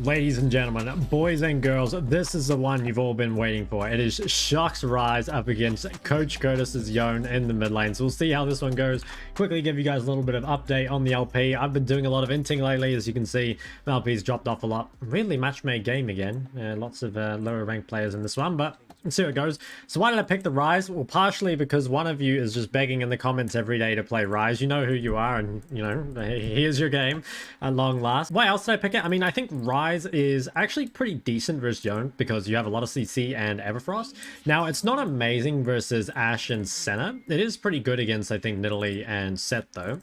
Ladies and gentlemen, boys and girls, this is the one you've all been waiting for. It is Shok's Ryze up against Coach Curtis's Yone in the mid lane. So we'll see how this one goes. Quickly give you guys a little bit of update on the LP. I've been doing a lot of inting lately. As you can see, the LP's dropped off a lot. Really match-made game again. Lots of lower ranked players in this one, but let's see how it goes. So why did I pick the Ryze? Well, partially because one of you is just begging in the comments every day to play Ryze. You know who you are, and you know, here's your game at long last. Why else did I pick it? I mean, I think Ryze is actually pretty decent versus Yone because you have a lot of CC and Everfrost. Now, it's not amazing versus Ashe and Senna. It is pretty good against, I think, Nidalee and Set though,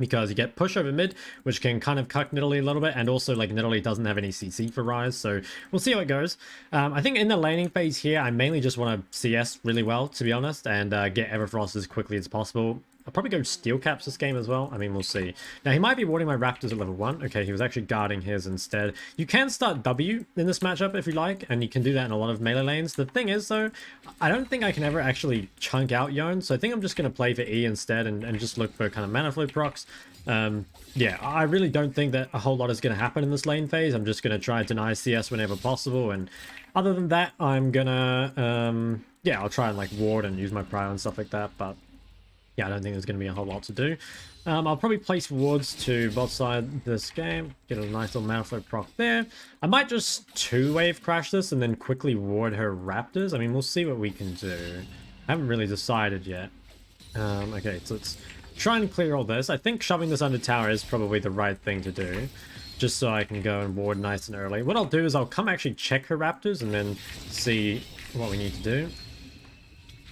because you get push over mid, which can kind of cuck Nidalee a little bit, and also like Nidalee doesn't have any CC for Ryze, so we'll see how it goes. I think in the laning phase here, I mainly just want to CS really well, to be honest, and get Everfrost as quickly as possible. I'll probably go steel caps this game as well. I mean, we'll see. Now, he might be warding my Raptors at level 1. Okay, he was actually guarding his instead. You can start W in this matchup if you like, and you can do that in a lot of melee lanes. The thing is, though, I don't think I can ever actually chunk out Yone, so I think I'm just going to play for E instead and just look for kind of mana flow procs. Yeah, I really don't think that a whole lot is going to happen in this lane phase. I'm just going to try to deny CS whenever possible, and other than that, I'm gonna, yeah, I'll try and like ward and use my prio and stuff like that, but yeah, I don't think there's going to be a whole lot to do. I'll probably place wards to bot side this game. Get a nice little mana flow proc there. I might just two-wave crash this and then quickly ward her Raptors. I mean, we'll see what we can do. I haven't really decided yet. Okay, so let's try and clear all this. I think shoving this under tower is probably the right thing to do, just so I can go and ward nice and early. What I'll do is I'll come actually check her Raptors and then see what we need to do.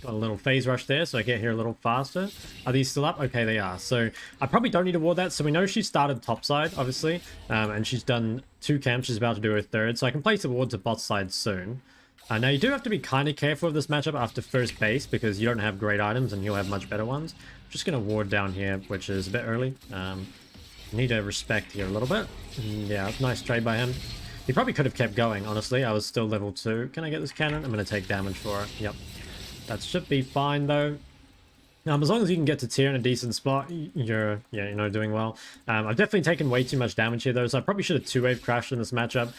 Got a little phase rush there, so I get here a little faster. Are these still up? Okay, they are. So I probably don't need to ward that. So we know she started top side, obviously, and she's done 2 camps. She's about to do her 3rd, so I can place a ward to bot side soon. Now, you do have to be kind of careful of this matchup after first base because you don't have great items and you'll have much better ones. I'm just going to ward down here, which is a bit early. Need to respect here a little bit. Yeah, nice trade by him. He probably could have kept going, honestly. I was still level 2. Can I get this cannon? I'm going to take damage for it. Yep. That should be fine though. As long as you can get to tier in a decent spot, you're, yeah, you know, doing well. I've definitely taken way too much damage here though, so I probably should have two-wave crashed in this matchup.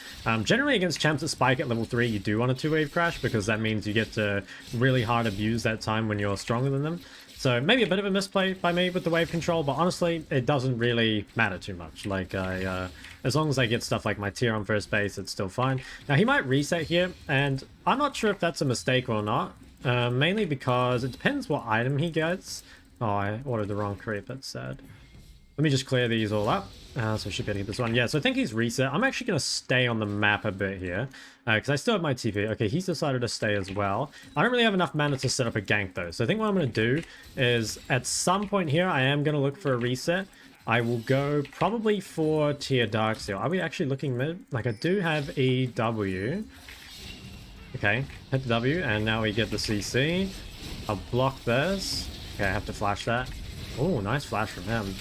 Generally against champs that spike at level 3, you do want a two-wave crash because that means you get to really hard abuse that time when you're stronger than them. So maybe a bit of a misplay by me with the wave control, but honestly, it doesn't really matter too much. Like, as long as I get stuff like my tier on first base, it's still fine. Now, he might reset here, and I'm not sure if that's a mistake or not. Mainly because it depends what item he gets. Oh, I ordered the wrong creep, that's sad. Let me just clear these all up. So I should be able to get this one. Yeah, so I think he's reset. I'm actually going to stay on the map a bit here. Because I still have my TP. Okay, he's decided to stay as well. I don't really have enough mana to set up a gank though. So I think what I'm going to do is at some point here, I am going to look for a reset. I will go probably for tier Dark Seal. Are we actually looking mid? Like I do have EW. Okay, hit the W, and now we get the CC. I'll block this. Okay, I have to flash that. Oh, nice flash from him.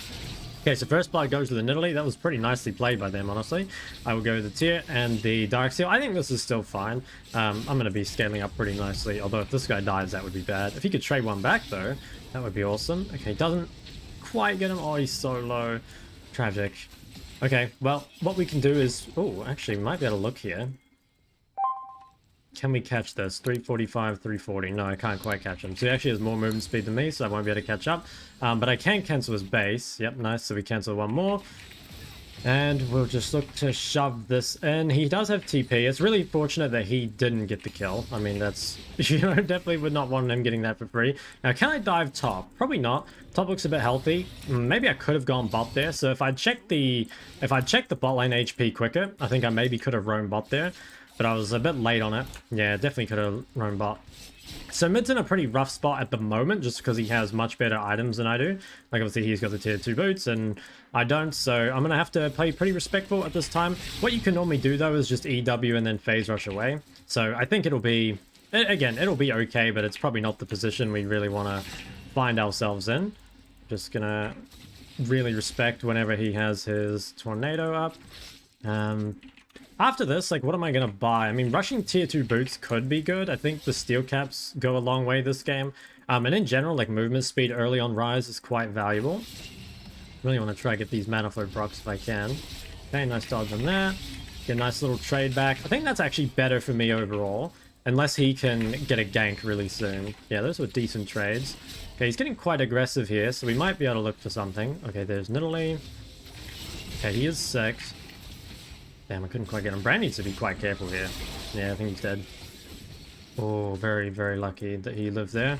Okay, so first blood goes to the Nidalee. That was pretty nicely played by them, honestly. I will go with the tier and the Dark Seal. I think this is still fine. I'm going to be scaling up pretty nicely, although if this guy dies, that would be bad. If he could trade one back, though, that would be awesome. Okay, doesn't quite get him. Oh, he's so low. Tragic. Okay, well, what we can do is... Oh, actually, we might be able to look here. Can we catch this? 345, 340. No, I can't quite catch him. So he actually has more movement speed than me, so I won't be able to catch up. But I can cancel his base. Yep, nice. So we cancel one more. And we'll just look to shove this in. He does have TP. It's really fortunate that he didn't get the kill. I mean, that's... You know, definitely would not want him getting that for free. Now, can I dive top? Probably not. Top looks a bit healthy. Maybe I could have gone bot there. So if I'd checked the bot lane HP quicker, I think I maybe could have roamed bot there. But I was a bit late on it. Yeah, definitely could have roamed bot. So mid's in a pretty rough spot at the moment, just because he has much better items than I do. Like obviously he's got the tier 2 boots and I don't, so I'm going to have to play pretty respectful at this time. What you can normally do though is just EW and then phase rush away. So I think it'll be, again, it'll be okay, but it's probably not the position we really want to find ourselves in. Just going to really respect whenever he has his tornado up. After this, like, what am I going to buy? I mean, rushing tier 2 boots could be good. I think the steel caps go a long way this game. And in general, like, movement speed early on Ryze is quite valuable. Really want to try to get these mana flow procs if I can. Okay, nice dodge on that. Get a nice little trade back. I think that's actually better for me overall. Unless he can get a gank really soon. Yeah, those were decent trades. Okay, he's getting quite aggressive here, so we might be able to look for something. Okay, there's Nidalee. Okay, he is 6. Damn, I couldn't quite get him. Brand needs to be quite careful here. Yeah, I think he's dead. Oh, very, very lucky that he lived there.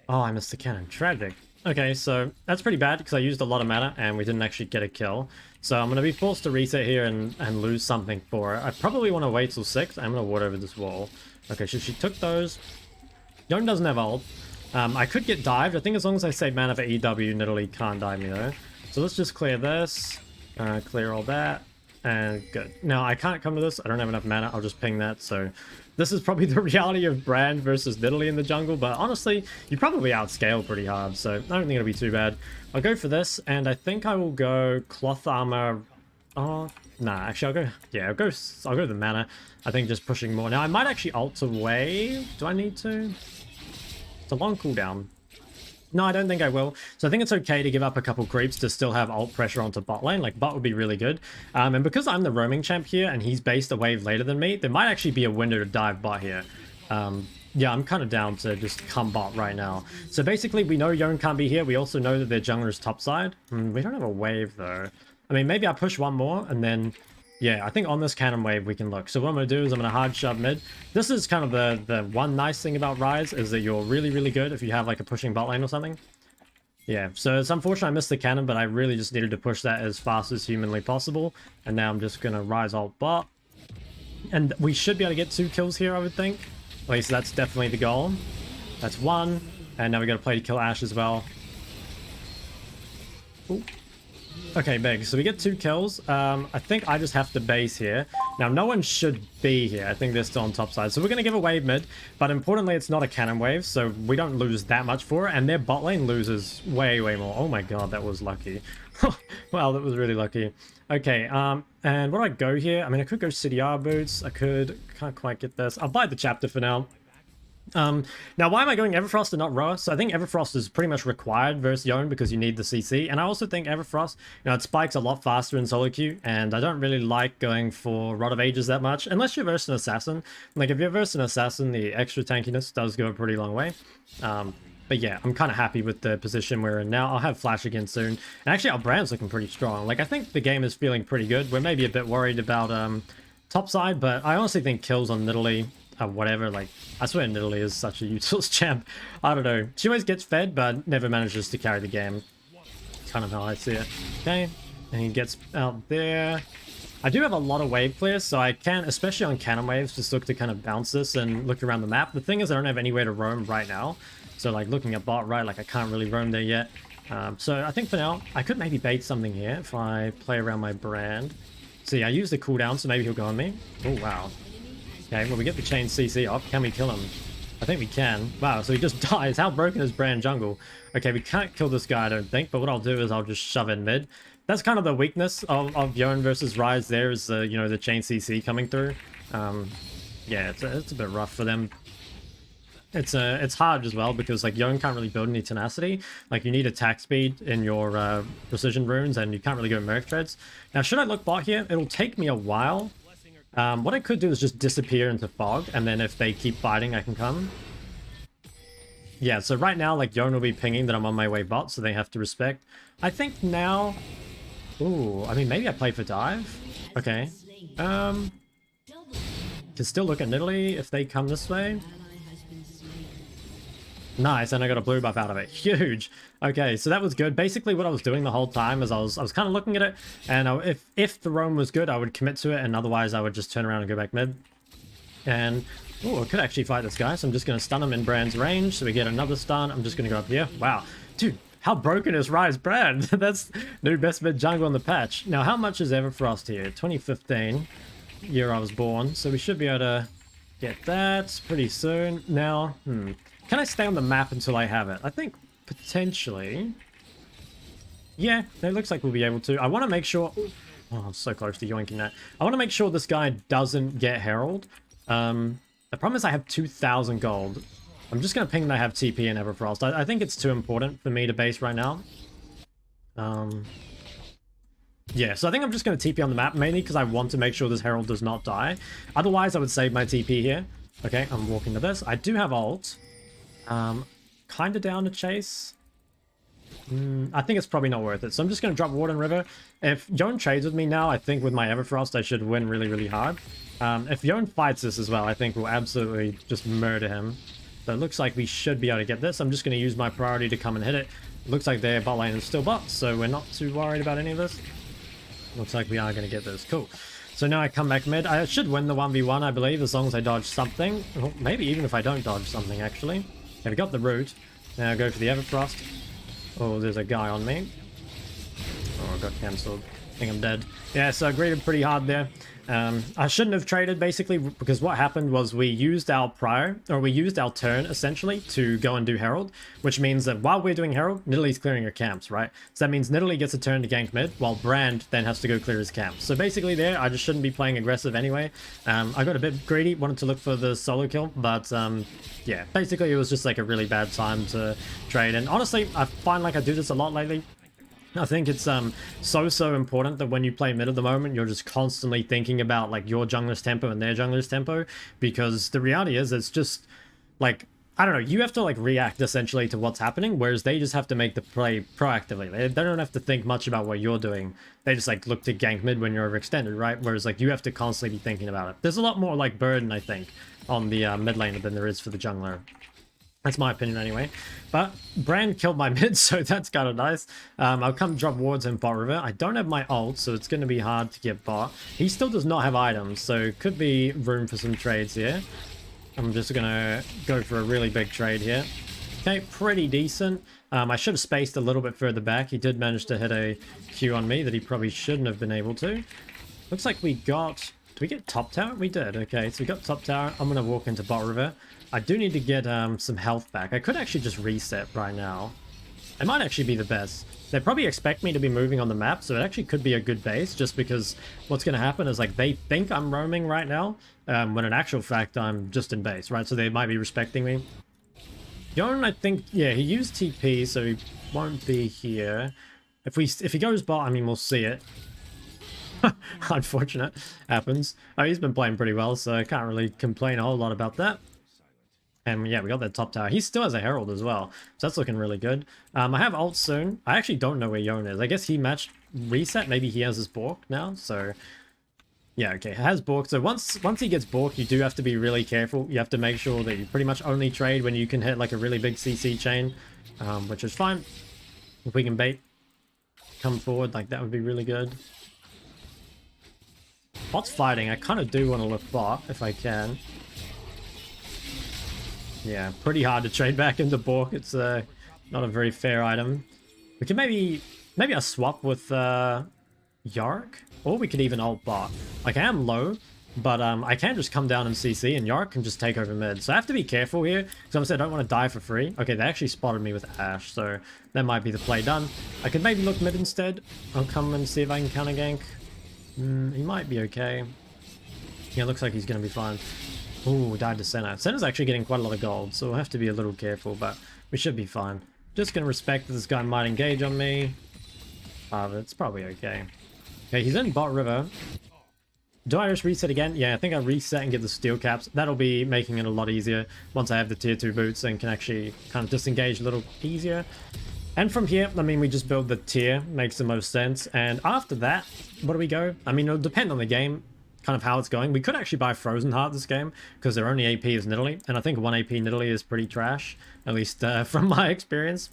Oh, I missed the cannon. Tragic. Okay, so that's pretty bad because I used a lot of mana and we didn't actually get a kill. So I'm going to be forced to reset here and lose something for it. I probably want to wait till 6. I'm going to ward over this wall. Okay, so she took those. Yone doesn't have ult. I could get dived. I think as long as I save mana for EW, Nidalee can't dive me though. So let's just clear this. Clear all that. And good. Now, I can't come to this. I don't have enough mana. I'll just ping that. So this is probably the reality of Brand versus Nidalee in the jungle. But honestly, you probably outscale pretty hard. So I don't think it'll be too bad. I'll go for this. And I think I will go cloth armor. Oh, nah. Actually, I'll go... Yeah, I'll go the mana. I think just pushing more. Now, I might actually ult away. Do I need to? It's a long cooldown. No, I don't think I will. So I think it's okay to give up a couple creeps to still have ult pressure onto bot lane. Like, bot would be really good. And because I'm the roaming champ here and he's based a wave later than me, there might actually be a window to dive bot here. Yeah, I'm kind of down to just come bot right now. So basically, we know Yone can't be here. We also know that their jungler is topside. We don't have a wave, though. I mean, maybe I push one more and then... Yeah, I think on this cannon wave we can look. So what I'm going to do is I'm going to hard shove mid. This is kind of the one nice thing about Ryze is that you're really, really good if you have like a pushing bot lane or something. Yeah, so it's unfortunate I missed the cannon, but I really just needed to push that as fast as humanly possible. And now I'm just going to Ryze ult bot. And we should be able to get 2 kills here, I would think. At least that's definitely the goal. That's 1. And now we got to play to kill Ashe as well. Ooh. Okay, big. So we get 2 kills. I think I just have to base here. Now, no one should be here. I think they're still on top side. So we're going to give a wave mid. But importantly, it's not a cannon wave, so we don't lose that much for it. And their bot lane loses way, way more. Oh my god, that was lucky. Wow, that was really lucky. Okay, and what do I go here? I mean, I could go CDR boots. Can't quite get this. I'll buy the chapter for now. Now, why am I going Everfrost and not Roa? So I think Everfrost is pretty much required versus Yone because you need the CC. And I also think Everfrost, it spikes a lot faster in solo queue. And I don't really like going for Rod of Ages that much. Unless you're versus an Assassin. Like, if you're versus an Assassin, the extra tankiness does go a pretty long way. But yeah, I'm kind of happy with the position we're in now. I'll have Flash again soon. And actually, our brand's looking pretty strong. Like, I think the game is feeling pretty good. We're maybe a bit worried about top side, but I honestly think kills on Nidalee... whatever, like, I swear Nidalee is such a useless champ. I don't know. She always gets fed, but never manages to carry the game. Kind of how I see it. Okay, and he gets out there. I do have a lot of wave clears, so I can, especially on cannon waves, just look to kind of bounce this and look around the map. The thing is, I don't have anywhere to roam right now. So, like, looking at bot right, like, I can't really roam there yet. So I think for now, I could maybe bait something here if I play around my brand. So yeah, I use the cooldown, so maybe he'll go on me. Oh, wow. Okay, well, we get the chain CC up. Can we kill him? I think we can. Wow, so he just dies. How broken is Brand jungle? Okay, we can't kill this guy, I don't think. But what I'll do is I'll just shove in mid. That's kind of the weakness of Yone versus Ryze there is, the chain CC coming through. Yeah, it's a bit rough for them. It's hard as well because, like, Yone can't really build any tenacity. Like, you need attack speed in your precision runes and you can't really go Merc Treads. Now, should I look bot here? It'll take me a while. What I could do is just disappear into fog, and then if they keep fighting, I can come. Yeah, so right now, like, Yone will be pinging that I'm on my way bot, so they have to respect. I think now... Ooh, I mean, maybe I play for dive? Okay. Can still look at Nidalee if they come this way. Nice, and I got a blue buff out of it. Huge. Okay, so that was good. Basically, what I was doing the whole time is I was kind of looking at it, and if the roam was good, I would commit to it, and otherwise I would just turn around and go back mid. And, oh, I could actually fight this guy, so I'm just going to stun him in Brand's range, so we get another stun. I'm just going to go up here. Wow. Dude, how broken is Ryze Brand? That's new best mid jungle on the patch. Now, how much is Everfrost here? 2015, year I was born, so we should be able to get that pretty soon. Now, can I stay on the map until I have it? I think potentially. Yeah, it looks like we'll be able to. I want to make sure... Oh, I'm so close to yoinking that. I want to make sure this guy doesn't get Herald. The problem is I have 2,000 gold. I'm just going to ping that I have TP and Everfrost. I think it's too important for me to base right now. Yeah, so I think I'm just going to TP on the map, mainly because I want to make sure this Herald does not die. Otherwise, I would save my TP here. Okay, I'm walking to this. I do have ult. Kind of down to chase. I think it's probably not worth it. So I'm just going to drop Ward and River. If Yone trades with me now, I think with my Everfrost, I should win really, really hard. If Yone fights this as well, I think we'll absolutely just murder him. So it looks like we should be able to get this. I'm just going to use my priority to come and hit it. Looks like their bot lane is still bots, so we're not too worried about any of this. Looks like we are going to get this. Cool. So now I come back mid. I should win the 1v1, I believe, as long as I dodge something. Or maybe even if I don't dodge something, actually. Yeah, we got the root. Now go for the Everfrost. Oh, there's a guy on me. Oh, I got cancelled. I think I'm dead. Yeah, so I greeted pretty hard there. I shouldn't have traded, basically, because what happened was we used our turn, essentially, to go and do Herald, which means that while we're doing Herald, Nidalee's clearing her camps, right? So that means Nidalee gets a turn to gank mid, while Brand then has to go clear his camps. So basically there, I just shouldn't be playing aggressive anyway. I got a bit greedy, wanted to look for the solo kill, but yeah, basically it was just like a really bad time to trade. And honestly, I find like I do this a lot lately. I think it's so important that when you play mid at the moment, you're just constantly thinking about like your jungler's tempo and their jungler's tempo, because the reality is it's just like, I don't know, you have to like react essentially to what's happening, whereas they just have to make the play proactively. They don't have to think much about what you're doing. They just like look to gank mid when you're overextended, right? Whereas like you have to constantly be thinking about it. There's a lot more like burden, I think, on the mid laner than there is for the jungler. That's my opinion anyway. But Brand killed my mid, so that's kind of nice. I'll come drop wards in bot river. I don't have my ult, so it's going to be hard to get bot. He still does not have items, so could be room for some trades here. I'm just going to go for a really big trade here. Okay, pretty decent. I should have spaced a little bit further back. He did manage to hit a Q on me that he probably shouldn't have been able to. Looks like we got... Did we get top tower? We did. Okay, so we got top tower. I'm going to walk into bot river. I do need to get some health back. I could actually just reset right now. It might actually be the best. They probably expect me to be moving on the map, so it actually could be a good base, just because what's going to happen is like they think I'm roaming right now, when in actual fact I'm just in base, right? So they might be respecting me. Yone, I think, yeah, he used TP, so he won't be here. If he goes bot, I mean, we'll see it. Unfortunate. Happens. Oh, he's been playing pretty well, so I can't really complain a whole lot about that. And yeah, we got that top tower. He still has a Herald as well, so that's looking really good. I have ult soon. I actually don't know where Yone is. I guess he matched reset. Maybe he has his Bork now, so... Yeah, okay, has Bork. So once he gets Bork, you do have to be really careful. You have to make sure that you pretty much only trade when you can hit like a really big CC chain, which is fine. If we can bait, come forward, like that would be really good. Bot's fighting. I kind of do want to look bot if I can. Yeah, pretty hard to trade back into Bork. It's not a very fair item. We can maybe a swap with Yark, or we could even ult bot. Like, I am low, but I can just come down and CC, and Yark can just take over mid. So I have to be careful here, because obviously I don't want to die for free. Okay, they actually spotted me with Ashe, so that might be the play done. I could maybe look mid instead. I'll come and see if I can counter gank. He might be okay. Yeah, looks like he's going to be fine. Ooh, died to Senna. Senna's actually getting quite a lot of gold, so we'll have to be a little careful, but we should be fine. Just going to respect that this guy might engage on me. But it's probably okay. Okay, he's in bot river. Do I just reset again? Yeah, I think I reset and get the steel caps. That'll be making it a lot easier once I have the tier 2 boots and can actually kind of disengage a little easier. And from here, I mean, we just build the tier. Makes the most sense. And after that, where do we go? I mean, it'll depend on the game, kind of how it's going. We could actually buy Frozen Heart this game, because their only AP is Nidalee, and I think 1 AP Nidalee is pretty trash, at least from my experience.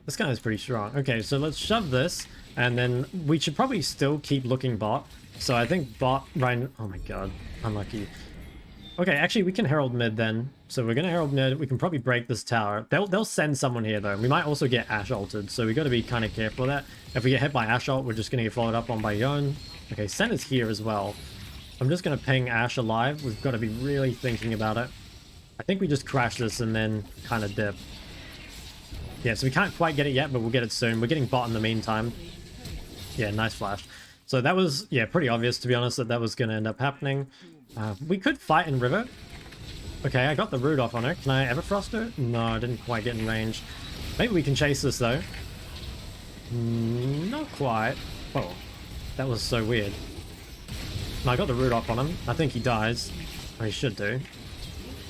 This guy is pretty strong. Okay, so let's shove this, and then we should probably still keep looking bot. So I think bot right... Oh my god, unlucky. Okay, actually we can Herald mid then. So we're gonna Herald mid. We can probably break this tower. They'll send someone here though. We might also get Ashe ulted, so we got to be kind of careful of that. If we get hit by Ashe ult, we're just gonna get followed up on by Yone. Okay, Sen is here as well. I'm just going to ping Ashe alive. We've got to be really thinking about it. I think we just crash this and then kind of dip. Yeah, so we can't quite get it yet, but we'll get it soon. We're getting bot in the meantime. Yeah, nice flash. So that was, yeah, pretty obvious, to be honest, that was going to end up happening. We could fight in river. Okay, I got the root off on her. Can I Everfrost her? No, I didn't quite get in range. Maybe we can chase this, though. Not quite. Oh, That was so weird. I got the root off on him. I think he dies. Or he should do.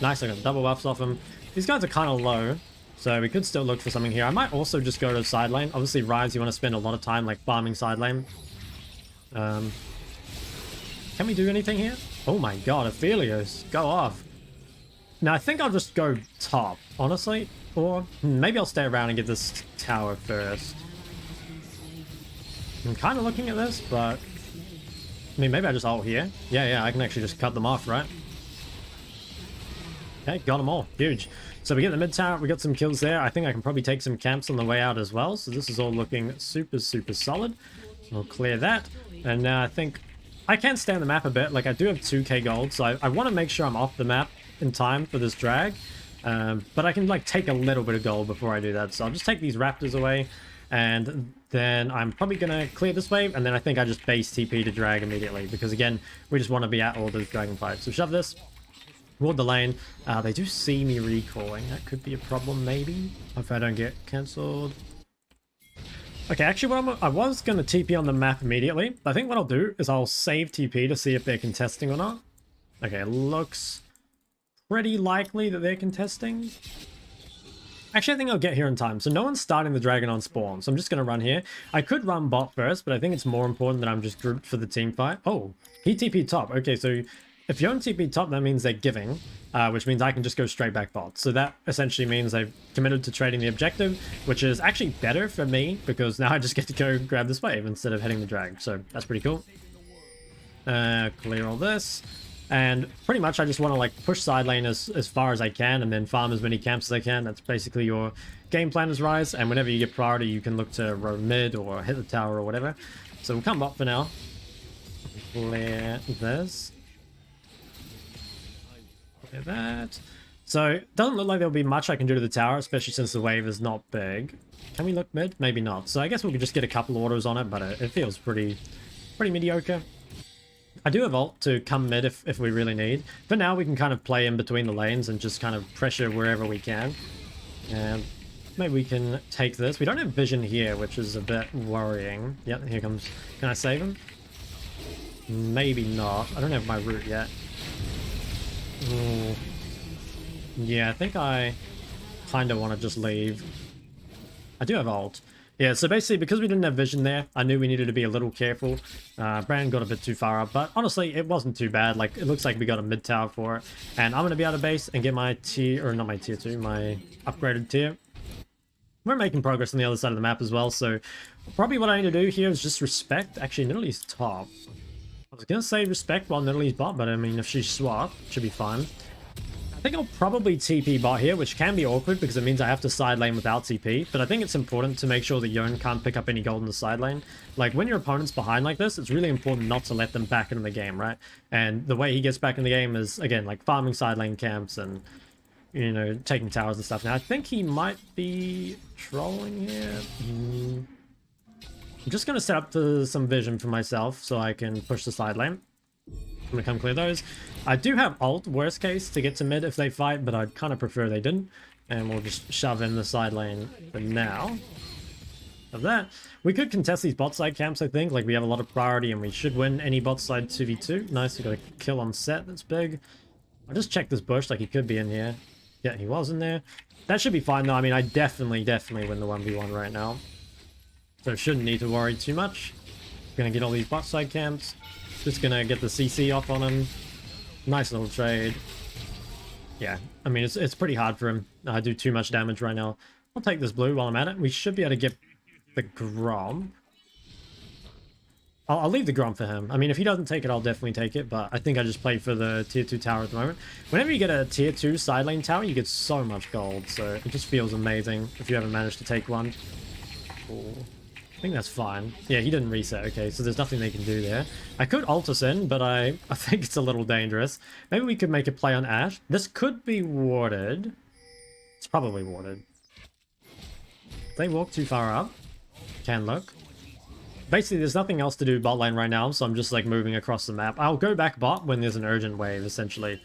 Nice, I got double buffs off him. These guys are kind of low, so we could still look for something here. I might also just go to side lane. Obviously, Ryze, you want to spend a lot of time like farming side lane. Can we do anything here? Oh my god, Aphelios, go off. Now, I think I'll just go top, honestly. Or maybe I'll stay around and get this tower first. I'm kind of looking at this, but... I mean, maybe I just ult here. Yeah, I can actually just cut them off, right? Okay, got them all. Huge. So we get the mid tower, we got some kills there. I think I can probably take some camps on the way out as well. So this is all looking super solid. We'll clear that. And now I think I can stay on the map a bit. Like, I do have 2k gold, so I want to make sure I'm off the map in time for this drag. But I can, like, take a little bit of gold before I do that. So I'll just take these raptors away. And then I'm probably going to clear this wave, and then I think I just base TP to drag immediately, because again, we just want to be at all those dragon fights. So shove this, ward the lane. They do see me recalling. That could be a problem, maybe, if I don't get cancelled. Okay, actually, I was going to TP on the map immediately, but I think what I'll do is I'll save TP to see if they're contesting or not. Okay, looks pretty likely that they're contesting. Actually, I think I'll get here in time. So no one's starting the dragon on spawn, so I'm just going to run here. I could run bot first, but I think it's more important that I'm just grouped for the team fight. Oh, he TP top. Okay, so if Yone TP top, that means they're giving, which means I can just go straight back bot. So that essentially means they've committed to trading the objective, which is actually better for me, because now I just get to go grab this wave instead of heading the drag. So that's pretty cool. Clear all this. And pretty much I just want to like push side lane as far as I can and then farm as many camps as I can. That's basically your game plan as Ryze. And whenever you get priority, you can look to row mid or hit the tower or whatever. So we'll come up for now. Clear this. Clear that. So it doesn't look like there'll be much I can do to the tower, especially since the wave is not big. Can we look mid? Maybe not. So I guess we could just get a couple orders on it, but it feels pretty mediocre. I do have ult to come mid if we really need. For now, we can kind of play in between the lanes and just kind of pressure wherever we can. And maybe we can take this. We don't have vision here, which is a bit worrying. Yep, here comes... Can I save him? Maybe not. I don't have my root yet. Ooh. Yeah, I think I kind of want to just leave. I do have ult. Yeah, so basically, because we didn't have vision there, I knew we needed to be a little careful. Brand got a bit too far up, but honestly, it wasn't too bad. Like, it looks like we got a mid tower for it. And I'm going to be out of base and get my tier, or not my tier 2, my upgraded tier. We're making progress on the other side of the map as well, so probably what I need to do here is just respect. Actually, Nidalee's top. I was going to say respect while Nidalee's bot, but I mean, if she's swap, should be fine. I think I'll probably TP bot here, which can be awkward because it means I have to side lane without TP. But I think it's important to make sure that Yone can't pick up any gold in the side lane. Like, when your opponent's behind like this, it's really important not to let them back into the game, right? And the way he gets back in the game is, again, like farming side lane camps and, you know, taking towers and stuff. Now, I think he might be trolling here. I'm just going to set up some vision for myself so I can push the side lane. I'm going to come clear those. I do have ult, worst case, to get to mid if they fight, but I'd kind of prefer they didn't. And we'll just shove in the side lane for now. Of that, we could contest these bot side camps, I think. Like, we have a lot of priority and we should win any bot side 2v2. Nice, we got a kill on set, that's big. I'll just check this bush, like he could be in here. Yeah, he was in there. That should be fine though. I mean, I definitely win the 1v1 right now. So shouldn't need to worry too much. Gonna get all these bot side camps. Just gonna get the CC off on him. Nice little trade. Yeah, I mean, it's pretty hard for him. I do too much damage right now. I'll take this blue while I'm at it. We should be able to get the Grom. I'll leave the Grom for him. I mean, if he doesn't take it, I'll definitely take it. But I think I just play for the tier 2 tower at the moment. Whenever you get a tier 2 side lane tower, you get so much gold. So it just feels amazing if you haven't managed to take one. Ooh. I think that's fine. Yeah, he didn't reset. Okay, so there's nothing they can do there. I could ult us in, but I think it's a little dangerous. Maybe we could make a play on Ashe. This could be warded. It's probably warded. If they walk too far up, can look. Basically, there's nothing else to do bot lane right now, so I'm just like moving across the map. I'll go back bot when there's an urgent wave, essentially.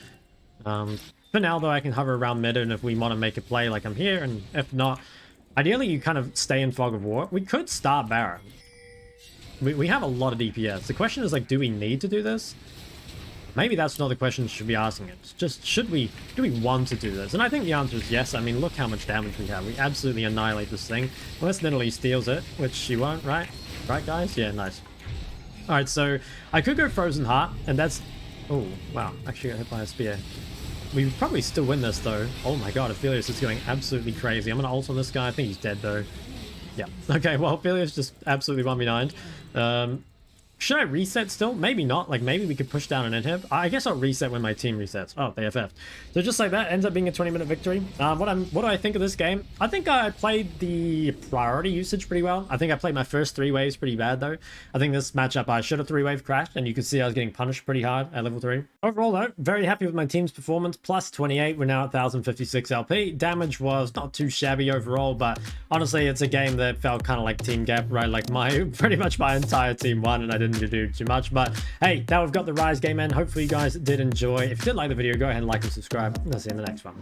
For now, though, I can hover around mid, and if we want to make a play, like I'm here, and if not... Ideally, you kind of stay in Fog of War. We could start Baron. We have a lot of DPS. The question is, like, do we need to do this? Maybe that's not the question you should be asking. It's just, do we want to do this? And I think the answer is yes. I mean, look how much damage we have. We absolutely annihilate this thing. Unless Nidalee steals it, which she won't, right? Right, guys? Yeah, nice. Alright, so I could go Frozen Heart, and that's... Oh, wow. Actually got hit by a spear. We would probably still win this, though. Oh my god, Aphelios is going absolutely crazy. I'm going to ult on this guy. I think he's dead, though. Yeah. Okay, well, Aphelios just absolutely 1v9'd. Should I reset still? Maybe not. Like, maybe we could push down an inhib. I guess I'll reset when my team resets. Oh, they FF'd. So just like that, ends up being a 20-minute victory. What do I think of this game? I think I played the priority usage pretty well. I think I played my first 3 waves pretty bad, though. I think this matchup, I should have 3-wave crashed, and you could see I was getting punished pretty hard at level 3. Overall, though, very happy with my team's performance. Plus 28, we're now at 1056 LP. Damage was not too shabby overall, but honestly, it's a game that felt kind of like team gap, right? Like, pretty much my entire team won, and I didn't do too much. But hey, now we've got the Ryze game in. Hopefully you guys did enjoy. If you did like the video, go ahead and like and subscribe. I'll see you in the next one.